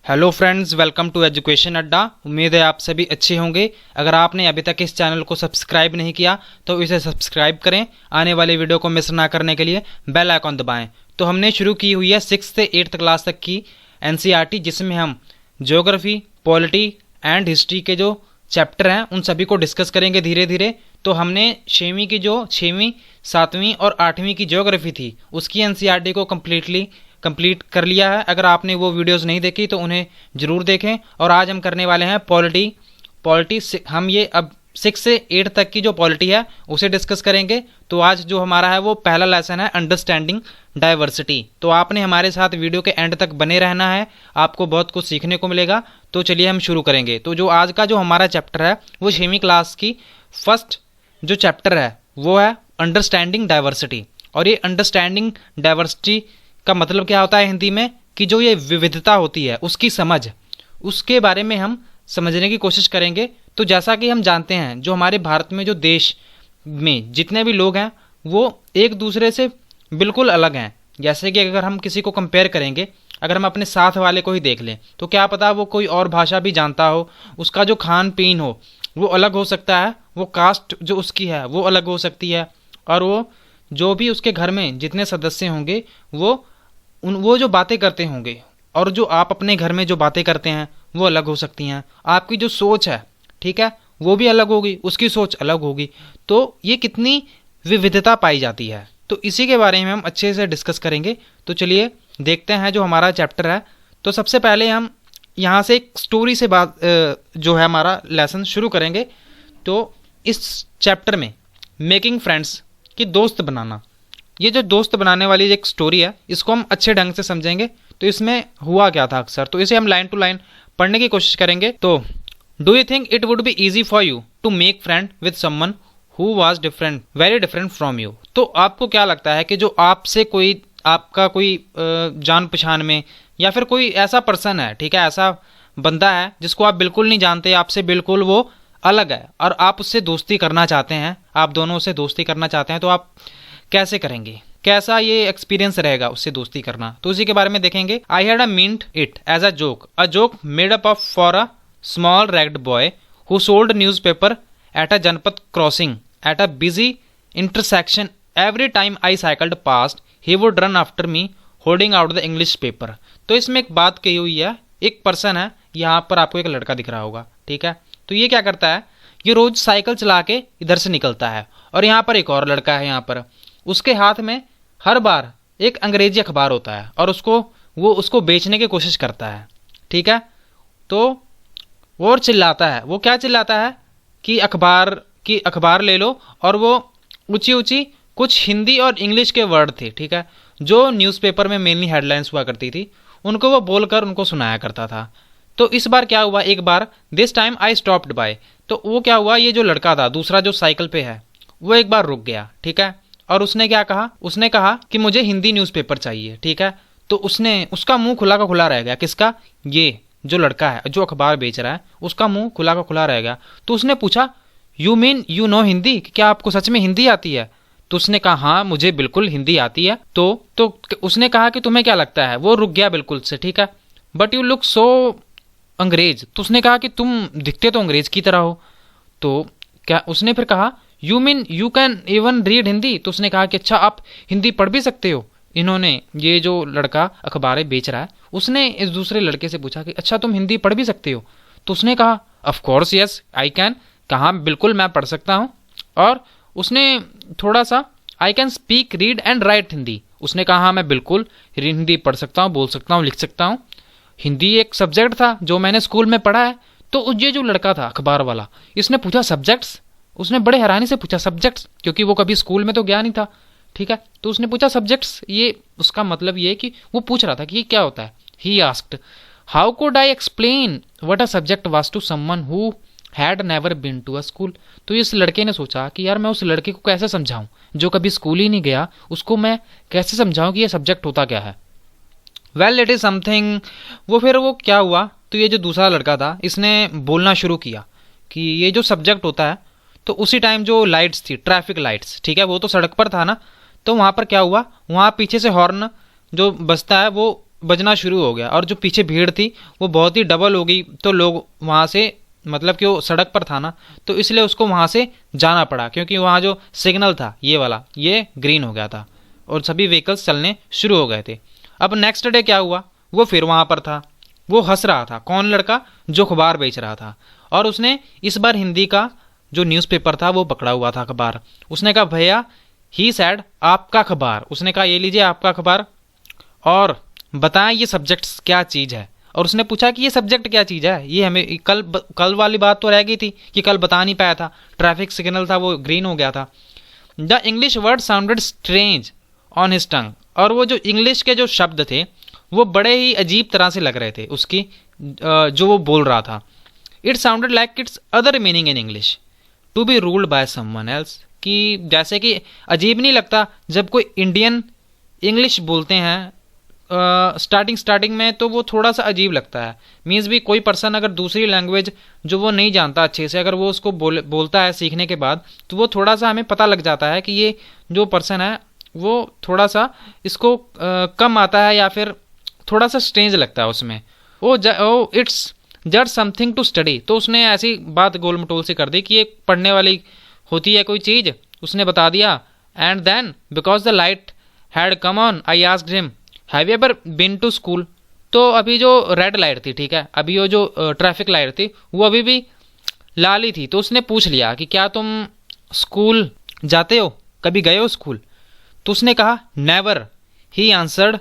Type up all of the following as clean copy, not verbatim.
Hello friends, welcome to education Adda. उम्मीद है आप सभी अच्छे होंगे। अगर आपने अभी तक इस चैनल को सब्सक्राइब नहीं किया तो इसे सब्सक्राइब करें। आने वाले वीडियो को मिस ना करने के लिए बेल आइकॉन दबाएं। तो हमने शुरू की हुई है 6th से 8th क्लास तक की एनसीईआरटी, जिसमें हम ज्योग्राफी, पॉलिटी एंड हिस्ट्री के जो चैप्टर हैं उन सभी को डिस्कस करेंगे धीरे धीरे। तो हमने 6वीं की जो 6वीं, 7वीं और 8वीं की ज्योग्राफी थी उसकी एनसीईआरटी को कंप्लीट कर लिया है। अगर आपने वो वीडियोस नहीं देखी तो उन्हें ज़रूर देखें। और आज हम करने वाले हैं पॉलिटी। हम ये अब 6 से 8 तक की जो पॉलिटी है उसे डिस्कस करेंगे। तो आज जो हमारा है वो पहला लेसन है, अंडरस्टैंडिंग डाइवर्सिटी। तो आपने हमारे साथ वीडियो के एंड तक बने रहना है, आपको बहुत कुछ सीखने को मिलेगा। तो चलिए हम शुरू करेंगे। तो जो आज का जो हमारा चैप्टर है वो 6वीं क्लास की फर्स्ट जो चैप्टर है वो है अंडरस्टैंडिंग डाइवर्सिटी। और ये अंडरस्टैंडिंग डाइवर्सिटी का मतलब क्या होता है हिंदी में, कि जो ये विविधता होती है उसकी समझ, उसके बारे में हम समझने की कोशिश करेंगे। तो जैसा कि हम जानते हैं, जो हमारे भारत में जो देश में जितने भी लोग हैं वो एक दूसरे से बिल्कुल अलग हैं। जैसे कि अगर हम किसी को कंपेयर करेंगे, अगर हम अपने साथ वाले को ही देख लें तो क्या पता वो कोई और भाषा भी जानता हो, उसका जो खान पीन हो वो अलग हो सकता है, वो कास्ट जो उसकी है वो अलग हो सकती है, और वो जो भी उसके घर में जितने सदस्य होंगे वो जो बातें करते होंगे और जो आप अपने घर में जो बातें करते हैं वो अलग हो सकती हैं। आपकी जो सोच है, ठीक है, वो भी अलग होगी, उसकी सोच अलग होगी। तो ये कितनी विविधता पाई जाती है, तो इसी के बारे में हम अच्छे से डिस्कस करेंगे। तो चलिए देखते हैं जो हमारा चैप्टर है। तो सबसे पहले हम यहाँ से एक स्टोरी से बात जो है हमारा लेसन शुरू करेंगे। तो इस चैप्टर में मेकिंग फ्रेंड्स, कि दोस्त बनाना, ये जो दोस्त बनाने वाली एक स्टोरी है इसको हम अच्छे ढंग से समझेंगे। तो इसमें हुआ क्या था अक्सर, तो इसे हम लाइन टू लाइन पढ़ने की कोशिश करेंगे। तो do you think it would be easy for you to make friend with someone who was different, very different from you. तो आपको क्या लगता है कि जो आपसे कोई, आपका कोई जान पहचान में या फिर कोई ऐसा पर्सन है, ठीक है, ऐसा बंदा है जिसको आप बिल्कुल नहीं जानते, आपसे बिल्कुल वो अलग है और आप उससे दोस्ती करना चाहते हैं, आप दोनों से दोस्ती करना चाहते हैं, तो आप कैसे करेंगे, कैसा ये एक्सपीरियंस रहेगा उससे दोस्ती करना। तो उसी के बारे में देखेंगे। I had a meant it as a joke made up of for a small ragged boy who sold newspaper at a जनपद crossing at a busy intersection. Every time I cycled past he would run after me holding out the English paper. तो इसमें एक बात कही हुई है, एक person है, यहाँ पर आपको एक लड़का दिख रहा होगा, ठीक है। तो ये क्या करता है, ये रोज साइकिल चला के इधर से निकलता है, और यहाँ पर एक और लड़का है, यहाँ पर उसके हाथ में हर बार एक अंग्रेजी अखबार होता है और वो उसको बेचने की कोशिश करता है, ठीक है। तो और चिल्लाता है, वो क्या चिल्लाता है कि अखबार ले लो, और वो ऊंची ऊंची कुछ हिंदी और इंग्लिश के वर्ड थे, ठीक है, जो न्यूज़पेपर में मेनली हेडलाइंस हुआ करती थी, उनको वो बोलकर उनको सुनाया करता था। तो इस बार क्या हुआ, एक बार this time I stopped by, तो वो क्या हुआ, ये जो लड़का था दूसरा जो साइकिल पे है वो एक बार रुक गया, ठीक है। और उसने क्या कहा, उसने कहा कि मुझे हिंदी न्यूज़पेपर चाहिए, ठीक है। तो उसका मुंह खुला का खुला रह गया, किसका, ये जो लड़का है जो अखबार बेच रहा है उसका मुंह खुला का खुला रह गया। तो उसने पूछा, you mean you know Hindi, क्या आपको सच में हिंदी आती है। तो उसने कहा, हाँ मुझे बिल्कुल हिंदी आती है। तो उसने कहा कि तुम्हें क्या लगता है, वो रुक गया बिल्कुल से, ठीक है। बट यू लुक सो अंग्रेज, तो उसने कहा कि तुम दिखते तो अंग्रेज की तरह हो। तो क्या उसने फिर कहा, you mean you can even read Hindi, तो उसने कहा कि अच्छा आप हिंदी पढ़ भी सकते हो। इन्होंने, ये जो लड़का अखबारें बेच रहा है उसने इस दूसरे लड़के से पूछा कि अच्छा तुम हिंदी पढ़ भी सकते हो। तो उसने कहा, of course yes I can, कहा बिल्कुल मैं पढ़ सकता हूँ। और उसने थोड़ा सा, I can speak read and right Hindi, उसने कहा हाँ मैं बिल्कुल हिंदी पढ़ सकता हूँ, बोल सकता हूँ, लिख सकता हूँ। हिंदी एक सब्जेक्ट था जो मैंने स्कूल में पढ़ा है। तो ये जो लड़का था अखबार वाला, इसने पूछा सब्जेक्ट्स, उसने बड़े हैरानी से पूछा सब्जेक्ट्स, क्योंकि वो कभी स्कूल में तो गया नहीं था, ठीक है। तो उसने पूछा सब्जेक्ट्स, ये उसका मतलब ये कि वो पूछ रहा था कि ये क्या होता है। He asked how could I explain what a subject was to someone who had never been to a school. तो इस लड़के ने सोचा कि यार मैं उस लड़के को कैसे समझाऊं जो कभी स्कूल ही नहीं गया, उसको मैं कैसे समझाऊं कि ये सब्जेक्ट होता क्या है। Well it is something. वो क्या हुआ, तो ये जो दूसरा लड़का था इसने बोलना शुरू किया कि ये जो सब्जेक्ट होता है, तो उसी टाइम जो लाइट्स थी, ट्रैफिक लाइट्स, ठीक है, वो तो सड़क पर था ना, तो वहाँ पर क्या हुआ, वहाँ पीछे से हॉर्न जो बजता है वो बजना शुरू हो गया और जो पीछे भीड़ थी वो बहुत ही डबल हो गई। तो लोग वहाँ से, मतलब कि वो सड़क पर था ना, तो इसलिए उसको वहाँ से जाना पड़ा, क्योंकि वहाँ जो सिग्नल था ये वाला, ये ग्रीन हो गया था और सभी व्हीकल्स चलने शुरू हो गए थे। अब नेक्स्ट डे क्या हुआ, वो फिर वहाँ पर था। वो हंस रहा था। कौन? लड़का जो अखबार बेच रहा था। और उसने इस बार हिंदी का जो न्यूज़पेपर था वो पकड़ा हुआ था, अखबार। उसने कहा भैया, ही सैड, आपका अखबार। उसने कहा ये लीजिए आपका अखबार, और बताएं ये सब्जेक्ट क्या चीज़ है। और उसने पूछा कि ये सब्जेक्ट क्या चीज़ है, ये हमें कल वाली बात तो रह गई थी कि कल बता नहीं पाया था, ट्रैफिक सिग्नल था वो ग्रीन हो गया था। The English word sounded strange on his टंग। और वो जो इंग्लिश के जो शब्द थे वो बड़े ही अजीब तरह से लग रहे थे उसकी, जो वो बोल रहा था। It sounded like its other meaning in English to be ruled by someone else. कि जैसे कि अजीब नहीं लगता जब कोई इंडियन इंग्लिश बोलते हैं स्टार्टिंग में, तो वो थोड़ा सा अजीब लगता है। मीन्स भी कोई पर्सन अगर दूसरी लैंग्वेज जो वो नहीं जानता अच्छे से, अगर वो उसको बोलता है सीखने के बाद, तो वो थोड़ा सा हमें पता लग जाता है कि ये जो पर्सन है वो थोड़ा सा इसको कम आता है या फिर थोड़ा सा स्ट्रेंज लगता है उसमें। It's just something to study. तो उसने ऐसी बात गोल मटोल से कर दी कि ये पढ़ने वाली होती है कोई चीज़। उसने बता दिया। And then because the light had come on I asked him have you ever been to school. तो अभी जो रेड लाइट थी, ठीक है, अभी वो जो ट्रैफिक लाइट थी वो अभी भी लाल ही थी। तो उसने पूछ लिया कि क्या तुम स्कूल जाते हो, कभी गए हो स्कूल? तो उसने कहा never, he answered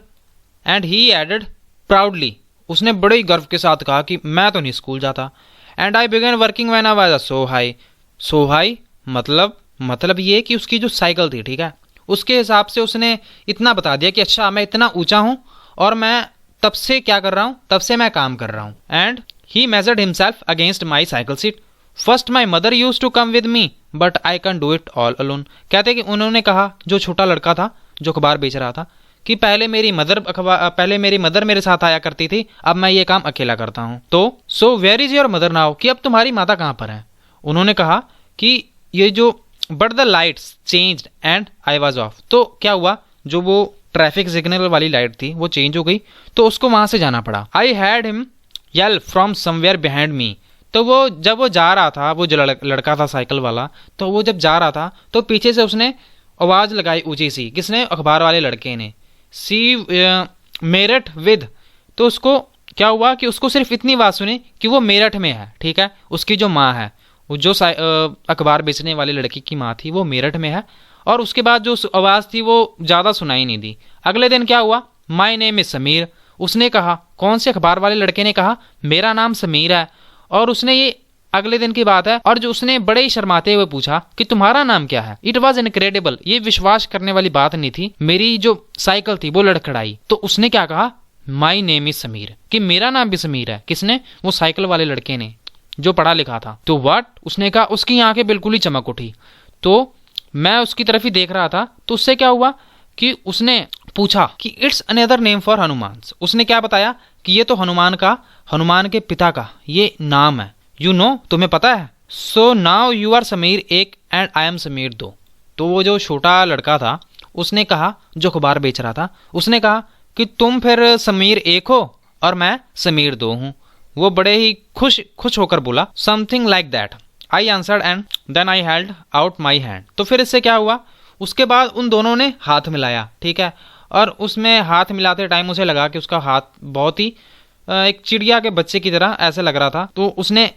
and he added proudly. उसने बड़े ही गर्व के साथ कहा कि मैं तो नहीं स्कूल जाता। And I began working when I was so high. So high मतलब ये कि उसकी जो साइकिल थी, ठीक है, उसके हिसाब से उसने इतना बता दिया कि अच्छा मैं इतना ऊंचा हूं और मैं तब से क्या कर रहा हूं, तब से मैं काम कर रहा हूं। And he measured himself against my cycle seat. First my mother use to come with me but I can do it all alone. कहते कि उन्होंने कहा, जो छोटा लड़का था जो अखबार बेच रहा था, कि पहले मेरी मदर मेरे साथ आया करती थी, अब मैं ये काम अकेला करता हूँ। तो so where is your mother now, कि अब तुम्हारी माता कहाँ पर है? उन्होंने कहा कि ये जो but the lights changed and I was of. तो क्या हुआ, जो वो ट्रैफिक सिग्नल वाली लाइट थी वो चेंज हो गई, तो उसको वहां से जाना पड़ा। I had him yell from somewhere behind me. तो वो जब वो जा रहा था, वो जो लड़का था साइकिल वाला, तो वो जब जा रहा था तो पीछे से उसने आवाज लगाई ऊंची सी। किसने? अखबार वाले लड़के ने। सी मेरठ विद। तो उसको क्या हुआ कि उसको सिर्फ इतनी आवाज सुनी कि वो मेरठ में है, ठीक है, उसकी जो माँ है, वो जो अखबार बेचने वाले लड़की की माँ थी वो मेरठ में है। और उसके बाद जो आवाज़ थी वो ज़्यादा सुनाई नहीं दी। अगले दिन क्या हुआ, माई नेम इज समीर। उसने कहा, कौन से अखबार वाले लड़के ने कहा मेरा नाम समीर है। और उसने ये अगले दिन की बात है, और जो उसने बड़े ही शर्माते हुए पूछा कि तुम्हारा नाम क्या है। इट वॉज इनक्रेडिबल, ये विश्वास करने वाली बात नहीं थी। मेरी जो साइकिल थी वो लड़खड़ाई। तो उसने क्या कहा, माई नेम इज समीर, कि मेरा नाम भी समीर है। किसने? वो साइकिल वाले लड़के ने, जो पढ़ा लिखा था। तो व्हाट? उसने कहा। उसकी आंखें बिल्कुल ही चमक उठी। तो मैं उसकी तरफ ही देख रहा था। तो उससे क्या हुआ कि उसने पूछा कि it's another name for Hanuman. उसने क्या बताया कि ये तो हनुमान के पिता का ये नाम है। यू नो, तुम्हें पता है। So now you are Sameer एक एंड आई एम समीर दो। तो वो जो छोटा लड़का था उसने कहा, जो अखबार बेच रहा था, उसने कहा कि तुम फिर समीर एक हो और मैं समीर दो हूं। वो बड़े ही खुश होकर बोला, something like that I answered and then I held out my hand. तो फिर इससे क्या हुआ, उसके बाद उन दोनों ने हाथ मिलाया, ठीक है। और उसमें हाथ मिलाते टाइम उसे लगा कि उसका हाथ बहुत ही एक चिड़िया के बच्चे की तरह ऐसे लग रहा था। तो उसने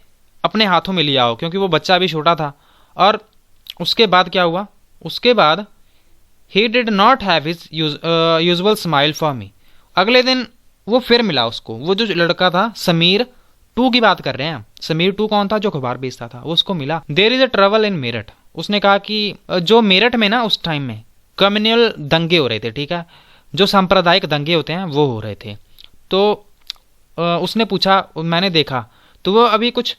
अपने हाथों में लिया हो, क्योंकि वो बच्चा भी छोटा था। और उसके बाद क्या हुआ, उसके बाद he did not have his usual smile for me. अगले दिन वो फिर मिला उसको। वो जो लड़का था समीर टू की बात कर रहे हैं। समीर टू कौन था? जो अखबार बेचता था। वो उसको मिला। There is a trouble in Meerut. उसने कहा कि जो मेरठ में ना उस टाइम में कम्युनल दंगे हो रहे थे, ठीक है, जो सांप्रदायिक दंगे होते हैं वो हो रहे थे। तो उसने पूछा, मैंने देखा। तो वो अभी कुछ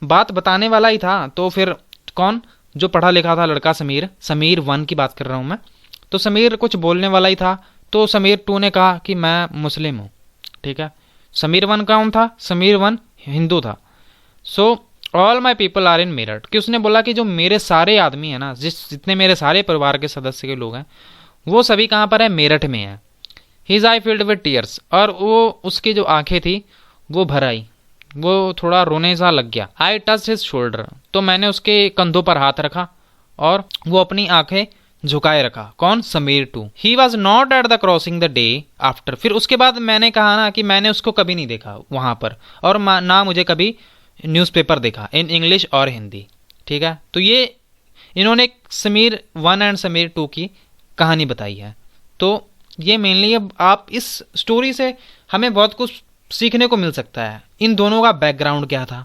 बात बताने वाला ही था। तो फिर कौन? जो पढ़ा लिखा था लड़का समीर वन की बात कर रहा हूँ मैं। तो समीर कुछ बोलने वाला ही था। तो समीर टू ने कहा कि मैं मुस्लिम हूँ, ठीक है। समीर वन कौन था? समीर वन हिंदू था। So all my people are in Meerut. कि उसने बोला कि जो मेरे सारे आदमी हैं ना, जितने मेरे सारे परिवार के सदस्य के लोग हैं, वो सभी कहाँ पर है? मेरठ में है। His I field with tears, और वो उसकी जो आंखें थी वो भर आई, वो थोड़ा रोने सा लग गया। आई टच हिज शोल्डर, तो मैंने उसके कंधों पर हाथ रखा और वो अपनी आंखें झुकाए रखा। कौन? Sameer too. He was not at the crossing the day after, फिर उसके बाद मैंने कहा ना कि मैंने उसको कभी नहीं देखा वहां पर, और ना मुझे कभी न्यूज़पेपर देखा इन इंग्लिश और हिंदी। ठीक है, तो ये इन्होंने समीर 1 एंड समीर 2 की कहानी बताई है। तो ये मेनली अब आप इस स्टोरी से हमें बहुत कुछ सीखने को मिल सकता है। इन दोनों का बैकग्राउंड क्या था,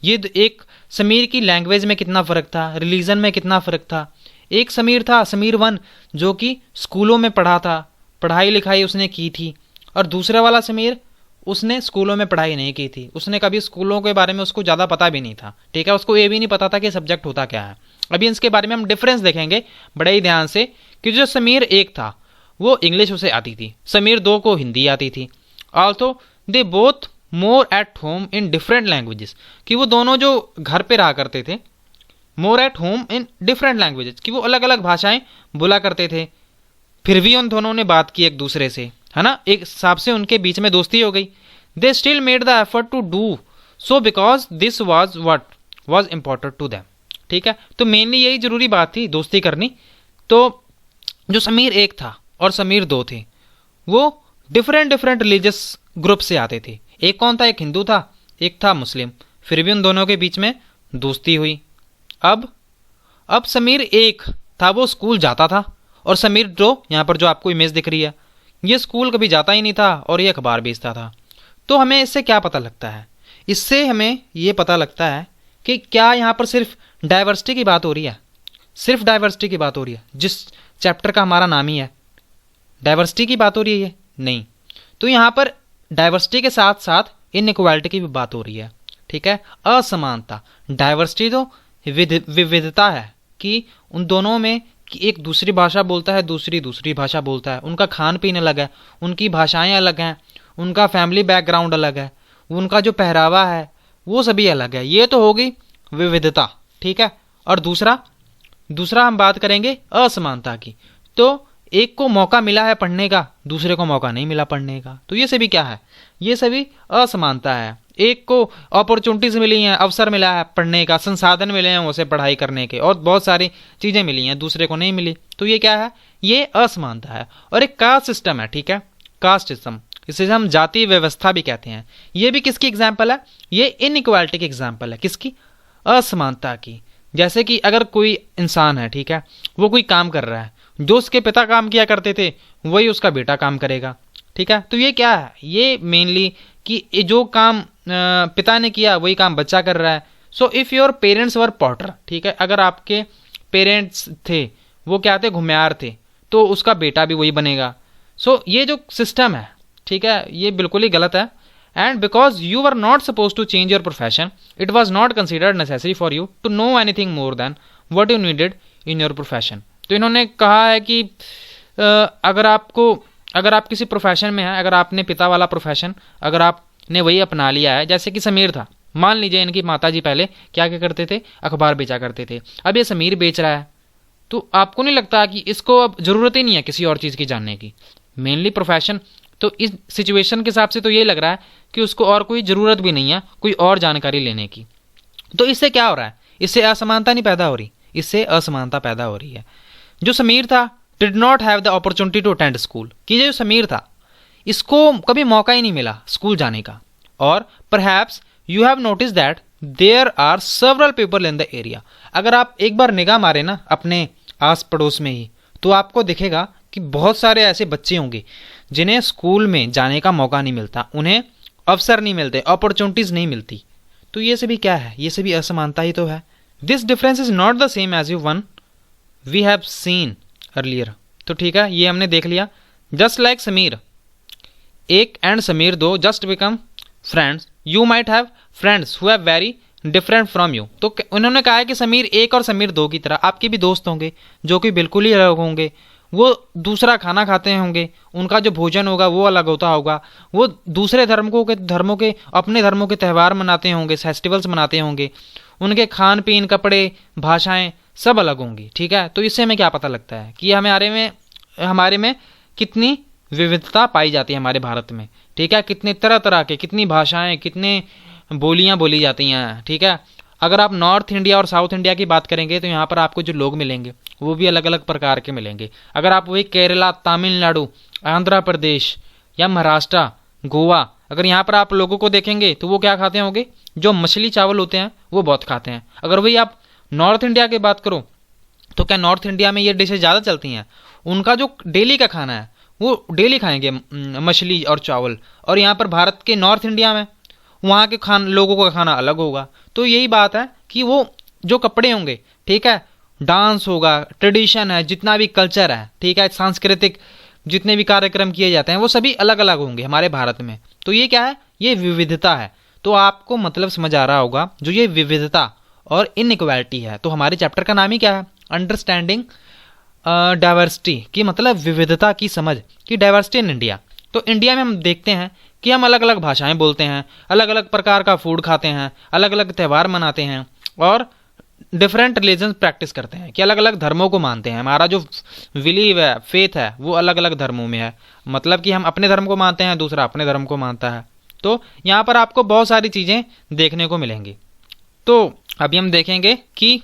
ये एक समीर की लैंग्वेज में कितना फ़र्क था, रिलीजन में कितना फ़र्क था। एक समीर था, समीर 1, जो कि स्कूलों में पढ़ा था, पढ़ाई लिखाई उसने की थी, और दूसरा वाला समीर, उसने स्कूलों में पढ़ाई नहीं की थी, उसने कभी स्कूलों के बारे में उसको ज़्यादा पता भी नहीं था। ठीक है, उसको ये भी नहीं पता था कि सब्जेक्ट होता क्या है। अभी इसके बारे में हम डिफरेंस देखेंगे बड़े ही ध्यान से, कि जो समीर 1 था वो इंग्लिश उसे आती थी, समीर 2 को हिंदी आती थी। Also they both more at home in different languages, कि वो दोनों जो घर पे रहा करते थे, more at home in different languages, कि वो अलग अलग भाषाएं बोला करते थे, फिर भी उन दोनों ने बात की एक दूसरे से, है ना, एक हिसाब से उनके बीच में दोस्ती हो गई। They still made the effort to do so because this was what was important to them. ठीक है, तो मेनली यही जरूरी बात थी, दोस्ती करनी। तो जो समीर 1 था और समीर 2 थे, वो डिफरेंट रिलीजियस ग्रुप से आते थे। एक कौन था? एक हिंदू था, एक था मुस्लिम, फिर भी उन दोनों के बीच में दोस्ती हुई। अब समीर 1 था वो स्कूल जाता था, और समीर 2, यहाँ पर जो आपको इमेज दिख रही है, ये स्कूल कभी जाता ही नहीं था और ये अखबार बेचता था। तो हमें इससे क्या पता लगता है? इससे हमें ये पता लगता है कि क्या यहाँ पर सिर्फ डाइवर्सिटी की बात हो रही है, सिर्फ डाइवर्सिटी की बात हो रही है, जिस चैप्टर का हमारा नाम ही है डाइवर्सिटी की बात हो रही है? नहीं, तो यहाँ पर डाइवर्सिटी के साथ साथ इनइक्वालिटी की भी बात हो रही है। ठीक है, असमानता। डाइवर्सिटी तो विविधता है, कि उन दोनों में कि एक दूसरी भाषा बोलता है, दूसरी भाषा बोलता है, उनका खान पीन अलग है, उनकी भाषाएं अलग हैं, उनका फैमिली बैकग्राउंड अलग है, उनका जो पहरावा है वो सभी अलग है। ये तो होगी विविधता। ठीक है, और दूसरा हम बात करेंगे असमानता की। तो एक को मौका मिला है पढ़ने का, दूसरे को मौका नहीं मिला पढ़ने का, तो ये सभी क्या है? ये सभी असमानता है। एक को अपॉर्चुनिटीज मिली हैं, अवसर मिला है पढ़ने का, संसाधन मिले हैं उसे पढ़ाई करने के, और बहुत सारी चीजें मिली हैं, दूसरे को नहीं मिली, तो ये क्या है? ये असमानता है। और एक कास्ट सिस्टम है। ठीक है, कास्ट सिस्टम, इसे हम जाति व्यवस्था भी कहते हैं। ये भी किसकी एग्जाम्पल है? ये इनइक्वालिटी की एग्जाम्पल है। किसकी? असमानता की। जैसे कि अगर कोई इंसान है, ठीक है, वो कोई काम कर रहा है, जो उसके पिता काम किया करते थे वही उसका बेटा काम करेगा। ठीक है, तो ये क्या है? ये मेनली कि जो काम पिता ने किया वही काम बच्चा कर रहा है। So if your parents were Potter, ठीक है, अगर आपके पेरेंट्स थे वो क्या थे? घुमियार थे, तो उसका बेटा भी वही बनेगा। सो ये जो सिस्टम है, ठीक है, ये बिल्कुल ही गलत है। And because you were not suppose to change your profession, it was not considered necessary for you to know anything more than what you needed in your profession. तो इन्होंने कहा है कि अगर आप किसी प्रोफेशन में हैं, अगर आपने पिता वाला प्रोफेशन अगर आपने वही अपना लिया है, जैसे कि समीर था, मान लीजिए इनकी माताजी पहले क्या करते थे? अखबार बेचा करते थे, अब ये समीर बेच रहा है, तो आपको नहीं लगता कि इसको अब जरूरत ही नहीं है किसी और चीज़ की जानने की? मेनली प्रोफेशन, तो इस सिचुएशन के हिसाब से तो यही लग रहा है कि उसको और कोई ज़रूरत भी नहीं है कोई और जानकारी लेने की। तो इससे क्या हो रहा है? इससे असमानता नहीं पैदा हो रही, इससे असमानता पैदा हो रही है। जो समीर था did not have the opportunity to attend school, कि जो समीर था इसको कभी मौका ही नहीं मिला स्कूल जाने का। और perhaps you have notice that there are several people in the area, अगर आप एक बार निगाह मारे ना अपने आस पड़ोस में ही, तो आपको दिखेगा कि बहुत सारे ऐसे बच्चे होंगे जिन्हें स्कूल में जाने का मौका नहीं मिलता, उन्हें अवसर नहीं मिलते, अपॉर्चुनिटीज नहीं मिलती। तो ये सभी क्या है? ये सभी असमानता ही तो है। This difference is not the same as you one we have seen earlier. तो ठीक है, ये हमने देख लिया। Just like Sameer 1 and Sameer 2 just become friends, you might have friends who have very different from you. तो उन्होंने कहा है कि समीर 1 और समीर 2 की तरह आपके भी दोस्त होंगे जो कि बिल्कुल ही अलग होंगे, वो दूसरा खाना खाते होंगे, उनका जो भोजन होगा वो अलग होता होगा, वो दूसरे धर्मों के अपने धर्मों के त्यौहार मनाते होंगे, फेस्टिवल्स मनाते होंगे, उनके खान पीन, कपड़े, भाषाएं सब अलग होंगी। ठीक है, तो इससे हमें क्या पता लगता है कि हमारे में कितनी विविधता पाई जाती है हमारे भारत में, ठीक है। कितने तरह तरह के, कितनी भाषाएं, कितने बोलियां बोली जाती हैं, ठीक है। अगर आप नॉर्थ इंडिया और साउथ इंडिया की बात करेंगे तो यहाँ पर आपको जो लोग मिलेंगे वो भी अलग अलग प्रकार के मिलेंगे। अगर आप वही केरला, तमिलनाडु, आंध्र प्रदेश या महाराष्ट्र, गोवा, अगर यहाँ पर आप लोगों को देखेंगे तो वो क्या खाते होंगे, जो मछली चावल होते हैं वो बहुत खाते हैं। अगर वही आप नॉर्थ इंडिया की बात करो तो क्या नॉर्थ इंडिया में ये डिशेज ज़्यादा चलती हैं। उनका जो डेली का खाना है वो डेली खाएंगे मछली और चावल। और यहाँ पर भारत के नॉर्थ इंडिया में वहाँ के लोगों का खाना अलग होगा। तो यही बात है कि वो जो कपड़े होंगे, ठीक है, डांस होगा, ट्रेडिशन है, जितना भी कल्चर है, ठीक है, सांस्कृतिक जितने भी कार्यक्रम किए जाते हैं वो सभी अलग अलग होंगे हमारे भारत में। तो ये क्या है, ये विविधता है। तो आपको मतलब समझ आ रहा होगा जो ये विविधता और इनइक्वालिटी है। तो हमारे चैप्टर का नाम ही क्या है, अंडरस्टैंडिंग डाइवर्सिटी, की मतलब विविधता की समझ, कि डाइवर्सिटी इन इंडिया। तो इंडिया में हम देखते हैं कि हम अलग अलग भाषाएं बोलते हैं, अलग अलग प्रकार का फूड खाते हैं, अलग अलग त्यौहार मनाते हैं और डिफरेंट रिलीजन प्रैक्टिस करते हैं, कि अलग अलग धर्मों को मानते हैं। हमारा जो बिलीव है, फेथ है, वो अलग अलग धर्मों में है। मतलब कि हम अपने धर्म को मानते हैं, दूसरा अपने धर्म को मानता है। तो यहाँ पर आपको बहुत सारी चीज़ें देखने को मिलेंगी। तो अभी हम देखेंगे कि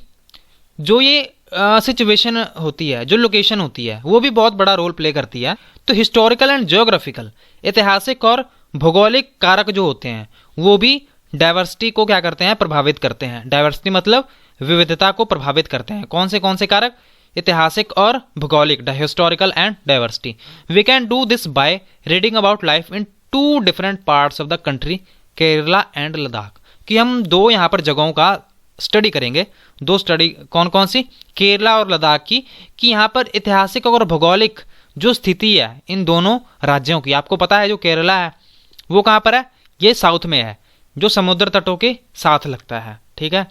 जो ये सिचुएशन होती है, जो लोकेशन होती है, वो भी बहुत बड़ा रोल प्ले करती है। तो हिस्टोरिकल एंड ज्योग्राफिकल, ऐतिहासिक और भौगोलिक कारक जो होते हैं वो भी डाइवर्सिटी को क्या करते हैं, प्रभावित करते हैं। डाइवर्सिटी मतलब विविधता को प्रभावित करते हैं। कौन से कारक, ऐतिहासिक और भौगोलिक, historical and diversity. We can do this by reading about life in 2 different parts of the country, Kerala and Ladakh. कि हम 2 यहाँ पर जगहों का स्टडी करेंगे। 2 स्टडी कौन कौन सी, केरला और लद्दाख की, कि यहाँ पर ऐतिहासिक और भौगोलिक जो स्थिति है इन दोनों राज्यों की। आपको पता है जो केरला है वो कहाँ पर है, ये साउथ में है, जो समुद्र तटों के साथ लगता है, ठीक है।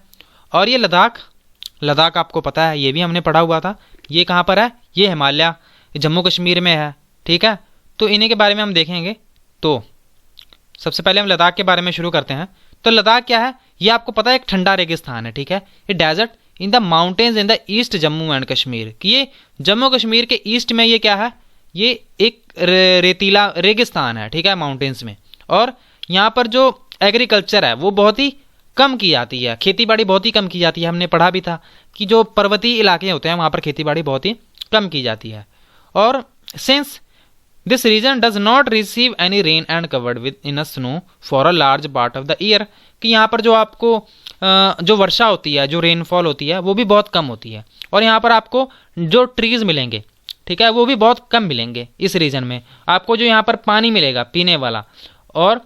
और ये लद्दाख आपको पता है, ये भी हमने पढ़ा हुआ था, ये कहाँ पर है, ये हिमालय, जम्मू कश्मीर में है, ठीक है। तो इन्हीं के बारे में हम देखेंगे। तो सबसे पहले हम लद्दाख के बारे में शुरू करते हैं। तो लद्दाख क्या है, ये आपको पता है एक ठंडा रेगिस्तान है, ठीक है। ये desert in the mountains in the east Jammu and Kashmir, कि ये जम्मू कश्मीर के ईस्ट में ये क्या है, ये एक रेतीला रेगिस्तान है, ठीक है, माउंटेन्स में। और यहाँ पर जो एग्रीकल्चर है वो बहुत ही कम की जाती है, खेती बाड़ी बहुत ही कम की जाती है। हमने पढ़ा भी था कि जो पर्वतीय इलाके होते हैं वहाँ पर खेती बाड़ी बहुत ही कम की जाती है। और since this region does not receive any rain and covered with in a snow for a large part of the year, कि यहाँ पर जो आपको जो वर्षा होती है, जो रेनफॉल होती है वो भी बहुत कम होती है। और यहाँ पर आपको जो ट्रीज मिलेंगे, ठीक है, वो भी बहुत कम मिलेंगे इस रीजन में। आपको जो यहाँ पर पानी मिलेगा पीने वाला, और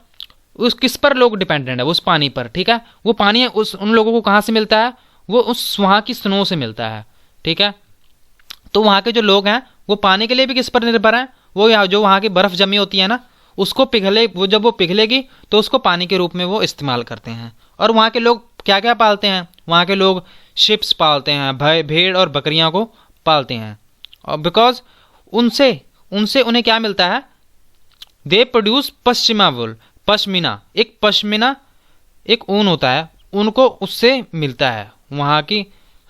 उस किस पर लोग डिपेंडेंट है, उस पानी पर, ठीक है। वो पानी है उन लोगों को कहाँ से मिलता है, वो उस वहाँ की स्नो से मिलता है, ठीक है। तो वहाँ के जो लोग हैं वो पानी के लिए भी किस पर निर्भर हैं, वो जो वहाँ की बर्फ़ जमी होती है ना, उसको जब वो पिघलेगी तो उसको पानी के रूप में वो इस्तेमाल करते हैं। और वहाँ के लोग क्या क्या पालते हैं, वहाँ के लोग शिप्स पालते हैं, भेड़ और बकरियाँ को पालते हैं। और बिकॉज उनसे उन्हें क्या मिलता है, दे प्रोड्यूस पश्चिमा वुल, पश्मीना एक ऊन होता है, उनको उससे मिलता है वहाँ की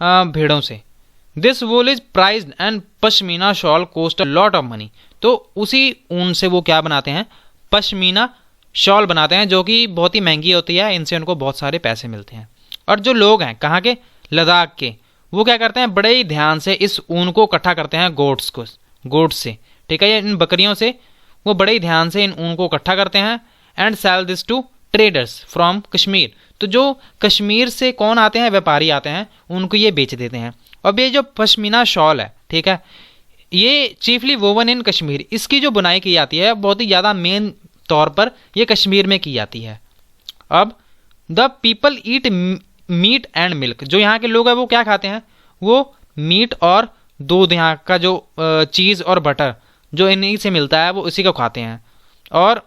भेड़ों से। This wool is prized and pashmina shawl cost a lot of money. तो उसी ऊन से वो क्या बनाते हैं, पश्मीना शॉल बनाते हैं, जो कि बहुत ही महंगी होती है, इनसे उनको बहुत सारे पैसे मिलते हैं। और जो लोग हैं कहाँ के, लद्दाख के, वो क्या करते हैं, बड़े ही ध्यान से इस ऊन को इकट्ठा करते हैं गोट्स से, ठीक है, इन बकरियों से वो बड़े ही ध्यान से इन ऊन को इकट्ठा करते हैं and sell this to traders from Kashmir. तो जो कश्मीर से कौन आते हैं, व्यापारी आते हैं, उनको ये बेच देते हैं। अब ये जो पश्मीना शॉल है, ठीक है, ये चीफली वोवन इन कश्मीर, इसकी जो बुनाई की जाती है बहुत ही ज़्यादा मेन तौर पर ये कश्मीर में की जाती है। अब the people eat meat and milk, जो यहाँ के लोग हैं वो क्या खाते हैं, वो मीट और दूध, यहाँ का जो चीज़ और बटर जो इन्हीं से मिलता है वो इसी को खाते हैं। और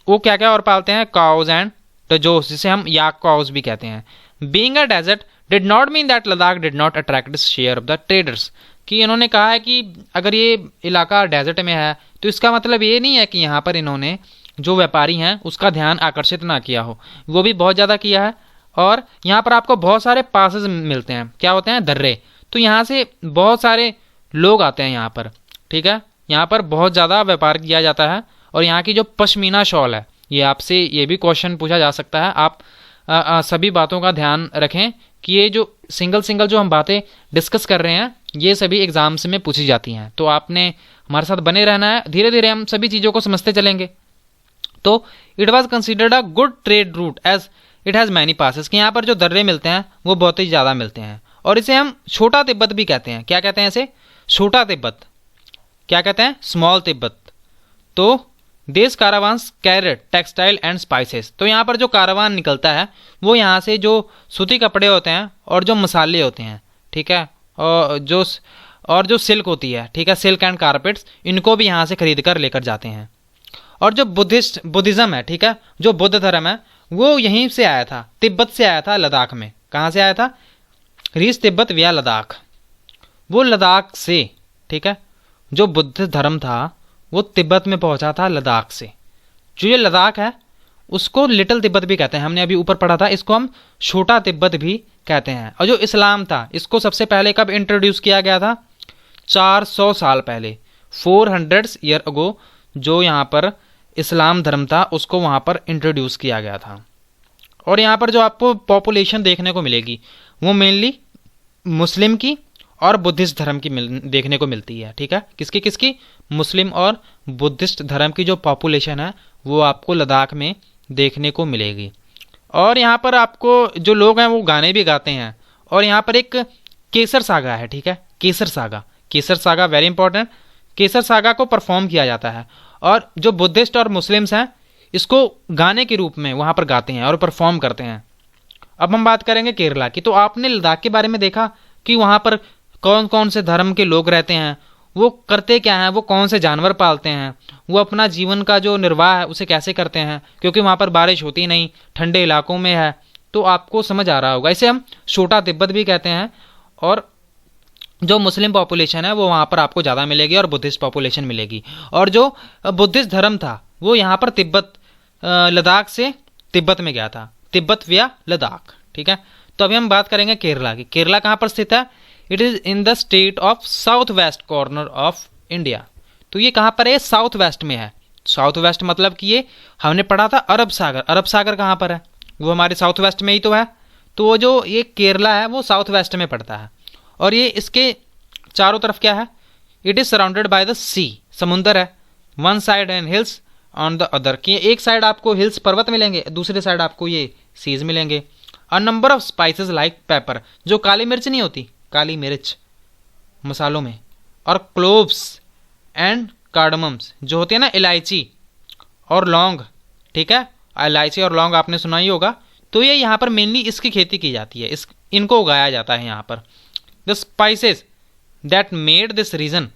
वो क्या क्या और पालते हैं, काउज एंड जो जिसे हम याक काउज भी कहते हैं। Being a desert did not mean that Ladakh did not attract this share of the traders, कि इन्होंने कहा है कि अगर ये इलाका डेजर्ट में है तो इसका मतलब ये नहीं है कि यहाँ पर इन्होंने जो व्यापारी हैं उसका ध्यान आकर्षित ना किया हो, वो भी बहुत ज़्यादा किया है। और यहाँ पर आपको बहुत सारे पासेस मिलते हैं, क्या होते हैं, दर्रे। तो यहाँ से बहुत सारे लोग आते हैं यहाँ पर, ठीक है, यहाँ पर बहुत ज़्यादा व्यापार किया जाता है। और यहाँ की जो पश्मीना शॉल है, ये आपसे ये भी क्वेश्चन पूछा जा सकता है। आप सभी बातों का ध्यान रखें कि ये जो सिंगल जो हम बातें डिस्कस कर रहे हैं ये सभी एग्जाम्स में पूछी जाती हैं, तो आपने हमारे साथ बने रहना है। धीरे धीरे हम सभी चीज़ों को समझते चलेंगे। तो it was considered a good trade route as it has many passes, कि यहाँ पर जो दर्रे मिलते हैं वो बहुत ही ज़्यादा मिलते हैं। और इसे हम छोटा तिब्बत भी कहते हैं। क्या कहते हैं इसे? छोटा तिब्बत। क्या कहते हैं? स्मॉल तिब्बत। तो देश कारावान्स कैरेट टेक्सटाइल एंड स्पाइसेस, तो यहाँ पर जो कारावान निकलता है वो यहाँ से जो सूती कपड़े होते हैं और जो मसाले होते हैं, ठीक है, और जो सिल्क होती है, ठीक है, सिल्क एंड कारपेट्स, इनको भी यहाँ से खरीद कर लेकर जाते हैं। और जो बुद्धिज़्म है, ठीक है, जो बुद्ध धर्म है वो यहीं से आया था, तिब्बत से आया था, लद्दाख में। कहाँ से आया था? रीस तिब्बत विया लद्दाख। वो लद्दाख से, ठीक है, जो बुद्ध धर्म था वो तिब्बत में पहुंचा था लद्दाख से। जो ये लद्दाख है उसको लिटिल तिब्बत भी कहते हैं, हमने अभी ऊपर पढ़ा था। इसको हम छोटा तिब्बत भी कहते हैं। और जो इस्लाम था इसको सबसे पहले कब इंट्रोड्यूस किया गया था? 400 साल पहले, 400 ईयर अगो, जो यहाँ पर इस्लाम धर्म था उसको वहाँ पर इंट्रोड्यूस किया गया था। और यहाँ पर जो आपको पॉपुलेशन देखने को मिलेगी वो मेनली मुस्लिम की और बुद्धिस्ट धर्म की देखने को मिलती है, ठीक है। किसकी किसकी? मुस्लिम और बुद्धिस्ट धर्म की जो पॉपुलेशन है वो आपको लद्दाख में देखने को मिलेगी। और यहाँ पर आपको जो लोग हैं वो गाने भी गाते हैं। और यहाँ पर एक केसर सागा है, ठीक है, केसर सागा वेरी इंपॉर्टेंट। केसर सागा को परफॉर्म किया जाता है और जो बुद्धिस्ट और मुस्लिम्स हैं इसको गाने के रूप में वहाँ पर गाते हैं और परफॉर्म करते हैं। अब हम बात करेंगे केरला की। तो आपने लद्दाख के बारे में देखा कि वहाँ पर कौन कौन से धर्म के लोग रहते हैं, वो करते क्या हैं, वो कौन से जानवर पालते हैं, वो अपना जीवन का जो निर्वाह है उसे कैसे करते हैं, क्योंकि वहाँ पर बारिश होती नहीं, ठंडे इलाकों में है। तो आपको समझ आ रहा होगा। इसे हम छोटा तिब्बत भी कहते हैं। और जो मुस्लिम पॉपुलेशन है वो वहाँ पर आपको ज़्यादा मिलेगी और बुद्धिस्ट पॉपुलेशन मिलेगी। और जो बुद्धिस्ट धर्म था वो यहाँ पर लद्दाख से तिब्बत में गया था, तिब्बत विया लद्दाख, ठीक है। तो अभी हम बात करेंगे केरला की। केरला कहाँ पर स्थित है? It is in the state of south west corner of India. तो ये कहाँ पर है? साउथ वेस्ट में है। साउथ वेस्ट मतलब कि ये हमने पढ़ा था अरब सागर। अरब सागर कहाँ पर है? वो हमारे साउथ वेस्ट में ही तो है। तो वो जो ये केरला है वो साउथ वेस्ट में पड़ता है। और ये इसके चारों तरफ क्या है? It is surrounded by the sea, समुंदर है। One side and hills on the other, कि एक साइड आपको हिल्स पर्वत मिलेंगे, दूसरे साइड आपको ये सीज मिलेंगे। A number of spices like paper, जो काली मिर्च नहीं होती, काली मिर्च मसालों में, और क्लोव्स एंड कार्डमम्स, जो होती है ना इलायची और लौंग, ठीक है, इलायची और लौंग आपने सुना ही होगा। तो ये यहाँ पर मेनली इसकी खेती की जाती है, इनको उगाया जाता है यहाँ पर। The spices that made this region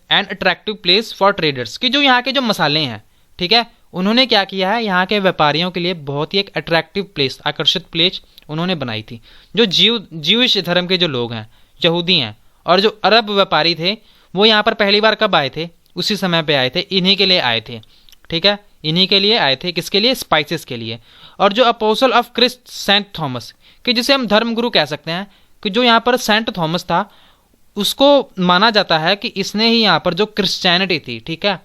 an attractive place for traders, कि जो यहाँ के जो मसाले हैं, ठीक है, उन्होंने क्या किया है, यहाँ के व्यापारियों के लिए बहुत ही एक अट्रैक्टिव प्लेस, आकर्षित प्लेस उन्होंने बनाई थी। जो जीविश धर्म के जो लोग हैं, यहूदी हैं, और जो अरब व्यापारी थे वो यहाँ पर पहली बार कब आए थे? उसी समय पे आए थे, इन्हीं के लिए आए थे, ठीक है, इन्हीं के लिए आए थे। किसके लिए? स्पाइसेस के लिए। और जो apostle of Christ saint Thomas, कि जिसे हम धर्मगुरु कह सकते हैं, कि जो यहाँ पर सेंट थॉमस था उसको माना जाता है कि इसने ही यहाँ पर जो क्रिश्चियनिटी थी, ठीक है,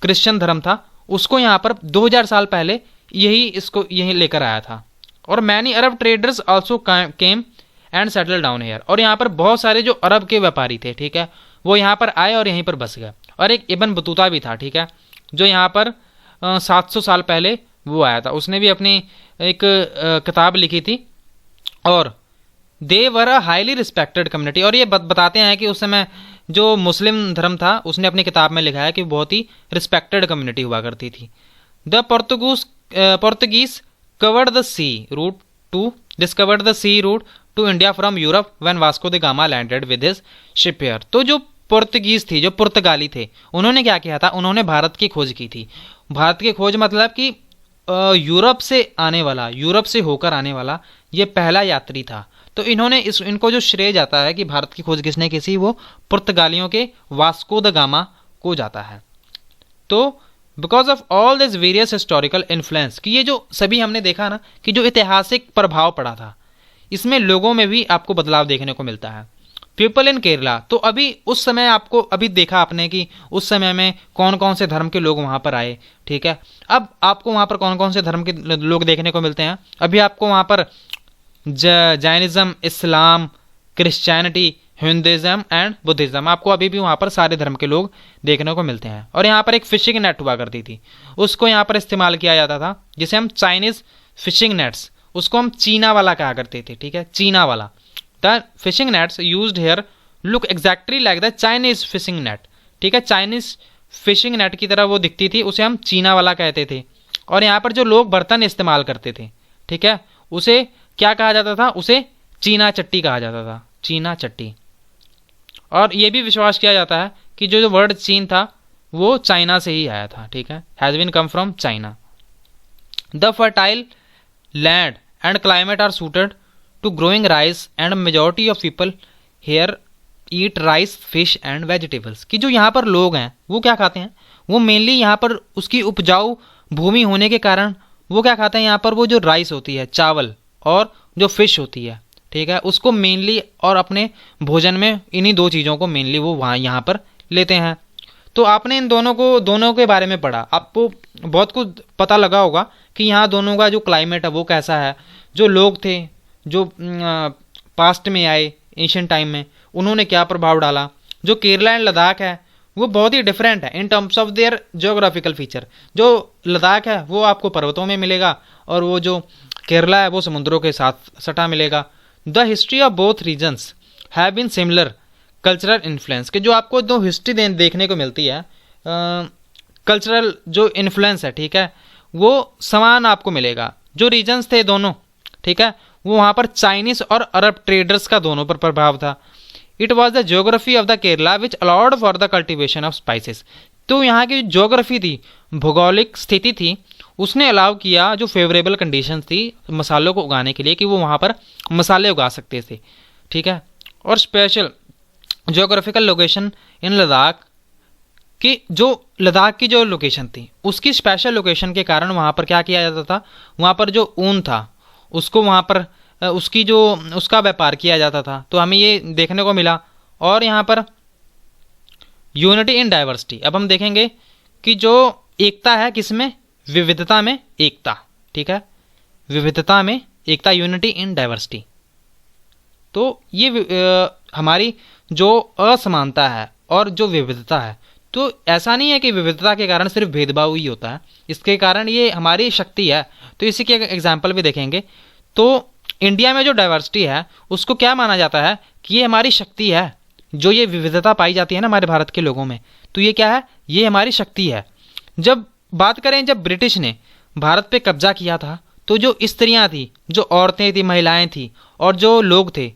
क्रिश्चियन धर्म था, उसको यहाँ पर 2000 साल पहले यही लेकर आया था। और many Arab traders also came and settle down here, और यहाँ पर बहुत सारे जो अरब के व्यापारी थे, ठीक है, वो यहाँ पर आए और यहीं पर बस गए। और एक इब्न बतूता भी था, ठीक है, जो यहाँ पर 700 साल पहले वो आया था। उसने भी अपनी एक किताब लिखी थी। और दे वर अ हाईली रिस्पेक्टेड कम्युनिटी, और ये बताते हैं कि उस समय जो मुस्लिम धर्म था उसने अपनी किताब में लिखा है कि बहुत ही रिस्पेक्टेड कम्युनिटी हुआ करती थी। The Portuguese covered the sea route to India from Europe when Vasco da Gama landed with his ship here. तो जो पुर्तगीज थी, जो पुर्तगाली थे, उन्होंने क्या किया था? उन्होंने भारत की खोज की थी। भारत की खोज मतलब कि यूरोप से होकर आने वाला ये पहला यात्री था। तो इनको जो श्रेय जाता है कि भारत की खोज किसने की थी, वो पुर्तगालियों के वास्को द गामा को जाता है। तो because of all this various historical influence, कि ये जो सभी हमने देखा ना कि जो ऐतिहासिक प्रभाव पड़ा था, इसमें लोगों में भी आपको बदलाव देखने को मिलता है। People in Kerala. तो अभी उस समय आपको अभी देखा आपने कि उस समय में कौन कौन से धर्म के लोग वहाँ पर आए, ठीक है। अब आपको वहाँ पर कौन कौन से धर्म के लोग देखने को मिलते हैं। अभी आपको वहाँ पर Jainism, Islam, Christianity, Hinduism and Buddhism, आपको अभी भी वहाँ पर सारे धर्म के लोग देखने को मिलते हैं। और यहाँ पर एक फिशिंग नेट हुआ करती थी, उसको यहाँ पर इस्तेमाल किया जाता था, जिसे हम चाइनीज़ फिशिंग नेट्स, उसको हम चीना वाला कहा करते थे, ठीक है, चीना वाला। The fishing nets used here look exactly like the Chinese fishing net, ठीक है, चाइनीज़ फिशिंग नेट की तरह वो दिखती थी, उसे हम चीना वाला कहते थे। और यहाँ पर जो लोग बर्तन इस्तेमाल करते थे, ठीक है, उसे क्या कहा जाता था, उसे चीना चट्टी कहा जाता था, चीना चट्टी। और ये भी विश्वास किया जाता है कि जो वर्ड चीन था वो चाइना से ही आया था, ठीक है, has been come from China. The fertile land and climate are suited to growing rice and majority of people here eat rice, fish and vegetables. कि जो यहाँ पर लोग हैं वो क्या खाते हैं, वो मेनली यहाँ पर उसकी उपजाऊ भूमि होने के कारण वो क्या खाते हैं, यहाँ पर वो जो राइस होती है, चावल, और जो फिश होती है, ठीक है, उसको मेनली और अपने भोजन में इन्हीं दो चीज़ों को मेनली वो वहाँ यहाँ पर लेते हैं। तो आपने इन दोनों के बारे में पढ़ा, आपको बहुत कुछ पता लगा होगा कि यहाँ दोनों का जो क्लाइमेट है वो कैसा है, जो लोग थे जो पास्ट में आए एशियन टाइम में, उन्होंने क्या प्रभाव डाला। जो केरला एंड लद्दाख है वो बहुत ही डिफरेंट है in terms of their geographical feature. जो लद्दाख है वो आपको पर्वतों में मिलेगा और वो जो केरला है वो समुद्रों के साथ सटा मिलेगा। The history of both regions have been similar cultural influence, के जो आपको जो हिस्ट्री देखने को मिलती है, कल्चरल जो इन्फ्लुएंस है, ठीक है, वो समान आपको मिलेगा। जो रीजन्स थे दोनों, ठीक है, वो वहाँ पर चाइनीज़ और अरब ट्रेडर्स का दोनों पर प्रभाव था। It was the geography of the Kerala which allowed for the cultivation of spices. तो यहाँ की ज्योग्राफी थी, भौगोलिक स्थिति थी, उसने अलाउ किया, जो फेवरेबल कंडीशंस थी मसालों को उगाने के लिए, कि वो वहाँ पर मसाले उगा सकते थे, ठीक है। और special geographical location in Ladakh, कि जो लद्दाख की जो लोकेशन थी उसकी स्पेशल लोकेशन के कारण वहाँ पर क्या किया जाता था, वहाँ पर जो ऊन था उसको वहाँ पर उसका व्यापार किया जाता था। तो हमें ये देखने को मिला। और यहाँ पर यूनिटी इन डाइवर्सिटी, अब हम देखेंगे कि जो एकता है किसमें, विविधता में एकता, ठीक है, विविधता में एकता, यूनिटी इन डाइवर्सिटी। तो ये हमारी जो असमानता है और जो विविधता है, तो ऐसा नहीं है कि विविधता के कारण सिर्फ भेदभाव ही होता है, इसके कारण ये हमारी शक्ति है। तो इसी के एग्जाम्पल भी देखेंगे। तो इंडिया में जो डाइवर्सिटी है उसको क्या माना जाता है कि ये हमारी शक्ति है, जो ये विविधता पाई जाती है ना हमारे भारत के लोगों में, तो ये क्या है, ये हमारी शक्ति है। जब बात करें, जब ब्रिटिश ने भारत पे कब्जा किया था, तो जो स्त्रियां थी, जो औरतें थी, महिलाएं थी, और जो लोग थे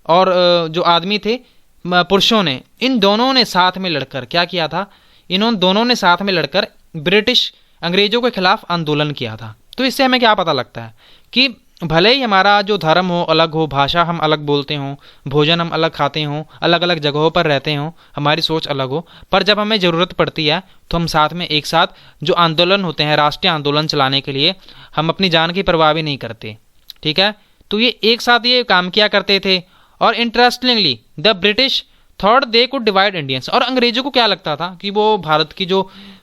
और जो आदमी थे, पुरुषों ने, इन दोनों ने साथ में लड़कर क्या किया था, इन्होंने दोनों ने साथ में लड़कर ब्रिटिश अंग्रेजों के खिलाफ आंदोलन किया था। तो इससे हमें क्या पता लगता है कि भले ही हमारा जो धर्म हो अलग हो, भाषा हम अलग बोलते हों, भोजन हम अलग खाते हों, अलग अलग जगहों पर रहते हों, हमारी सोच अलग हो, पर जब हमें ज़रूरत पड़ती है तो हम साथ में एक साथ जो आंदोलन होते हैं, राष्ट्रीय आंदोलन चलाने के लिए, हम अपनी जान की परवाह भी नहीं करते, ठीक है। तो ये एक साथ ये काम किया करते थे। और interestingly the British thought they could divide Indians, और अंग्रेजों को क्या लगता था कि वो भारत की जो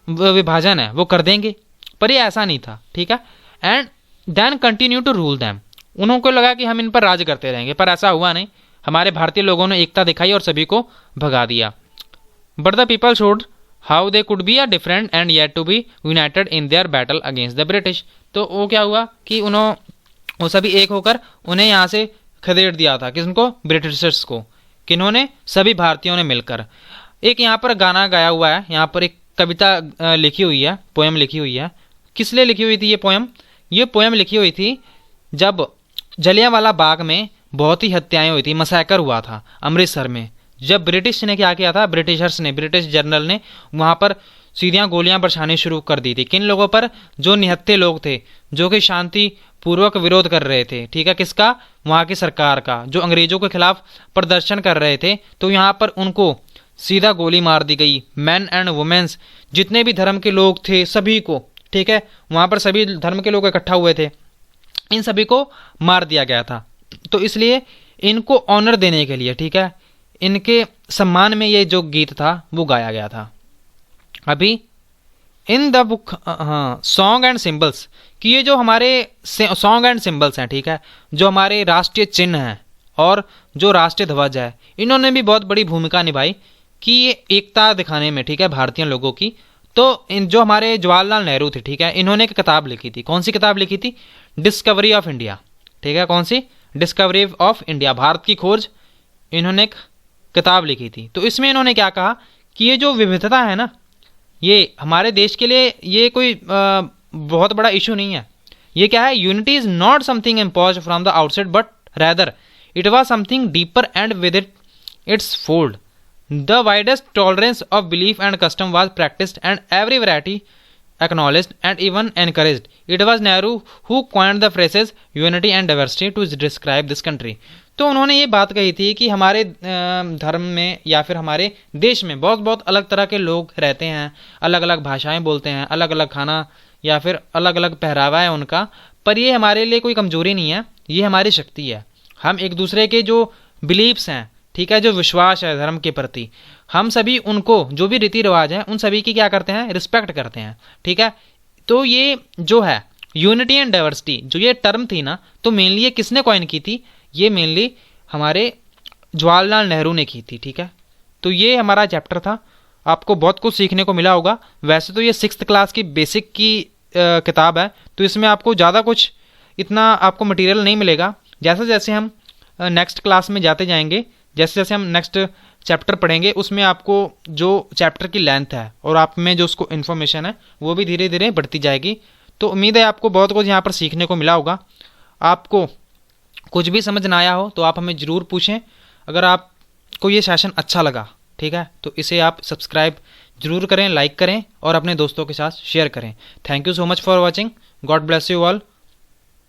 विभाजन है वो कर देंगे, पर ये ऐसा नहीं था, ठीक है। And then continue to rule them, उनको लगा कि हम इन पर राज करते रहेंगे, पर ऐसा हुआ नहीं। हमारे भारतीय लोगों ने एकता दिखाई और सभी को भगा दिया। But the people showed how they could be a different and yet to be united in their battle against the British. तो वो क्या हुआ कि वो सभी एक होकर उन्हें यहाँ से खदेड़ दिया था, किसको, ब्रिटिशर्स को। किन्होंने, सभी भारतीयों ने मिलकर। एक यहाँ पर गाना गाया हुआ है, यहाँ पर एक कविता लिखी हुई है, पोएम लिखी हुई है। किस लिए लिखी हुई थी ये पोएम? ये पोएम लिखी हुई थी जब जलियांवाला बाग में बहुत ही हत्याएं हुई थी, मसैकर हुआ था अमृतसर में। जब ब्रिटिश ने क्या किया था, ब्रिटिशर्स ने, ब्रिटिश जनरल ने वहाँ पर सीधियाँ गोलियां बरसानी शुरू कर दी थी। किन लोगों पर? जो निहत्थे लोग थे, जो कि शांति पूर्वक विरोध कर रहे थे, ठीक है, किसका, वहाँ की सरकार का, जो अंग्रेजों के खिलाफ प्रदर्शन कर रहे थे। तो यहाँ पर उनको सीधा गोली मार दी गई। मैन एंड वुमेन्स, जितने भी धर्म के लोग थे सभी को, ठीक है, वहाँ पर सभी धर्म के लोग इकट्ठा हुए थे, इन सभी को मार दिया गया था। तो इसलिए इनको ऑनर देने के लिए, ठीक है, इनके सम्मान में ये जो गीत था वो गाया गया था। अभी इन द बुक, हाँ, सॉन्ग एंड सिंबल्स, कि ये जो हमारे सॉन्ग एंड सिंबल्स हैं, ठीक है, जो हमारे राष्ट्रीय चिन्ह हैं और जो राष्ट्रीय ध्वज है, इन्होंने भी बहुत बड़ी भूमिका निभाई कि ये एकता दिखाने में, ठीक है, भारतीय लोगों की। तो इन जो हमारे जवाहरलाल नेहरू थे, ठीक है, इन्होंने एक किताब लिखी थी। कौन सी किताब लिखी थी? डिस्कवरी ऑफ इंडिया, ठीक है, कौन सी? डिस्कवरी ऑफ इंडिया, भारत की खोज, इन्होंने एक किताब लिखी थी। तो इसमें इन्होंने क्या कहा कि ये जो विविधता है ना, ये हमारे देश के लिए ये कोई बहुत बड़ा इशू नहीं है। ये क्या है? Unity is not something imposed from the outside but rather it was something deeper and with its fold. The widest tolerance of belief and custom was practised and every variety acknowledged and even encouraged. It was Nehru who coined the phrases unity and diversity to describe this country. तो उन्होंने ये बात कही थी कि हमारे धर्म में या फिर हमारे देश में बहुत बहुत अलग तरह के लोग रहते हैं, अलग अलग भाषाएं बोलते हैं, अलग अलग खाना या फिर अलग अलग पहरावा है उनका, पर ये हमारे लिए कोई कमजोरी नहीं है, ये हमारी शक्ति है। हम एक दूसरे के जो बिलीव्स हैं, ठीक है, जो विश्वास है धर्म के प्रति, हम सभी उनको, जो भी रीति रिवाज हैं, उन सभी की क्या करते हैं? रिस्पेक्ट करते हैं, ठीक है। तो ये जो है यूनिटी एंड डाइवर्सिटी, जो ये टर्म थी ना, तो मेनली ये किसने कॉइन की थी? ये मेनली हमारे जवाहरलाल नेहरू ने की थी, ठीक है। तो ये हमारा चैप्टर था, आपको बहुत कुछ सीखने को मिला होगा। वैसे तो ये 6th क्लास की बेसिक की किताब है, तो इसमें आपको ज़्यादा कुछ इतना आपको मटेरियल नहीं मिलेगा। जैसे जैसे हम नेक्स्ट क्लास में जाते जाएंगे, जैसे जैसे हम नेक्स्ट चैप्टर पढ़ेंगे, उसमें आपको जो चैप्टर की लेंथ है और आप में जो उसको इन्फॉर्मेशन है वो भी धीरे धीरे बढ़ती जाएगी। तो उम्मीद है आपको बहुत कुछ यहाँ पर सीखने को मिला होगा। आपको कुछ भी समझ ना आया हो तो आप हमें ज़रूर पूछें। अगर आपको ये सेशन अच्छा लगा, ठीक है, तो इसे आप सब्सक्राइब जरूर करें, लाइक करें और अपने दोस्तों के साथ शेयर करें। Thank you so much for watching. God bless you all.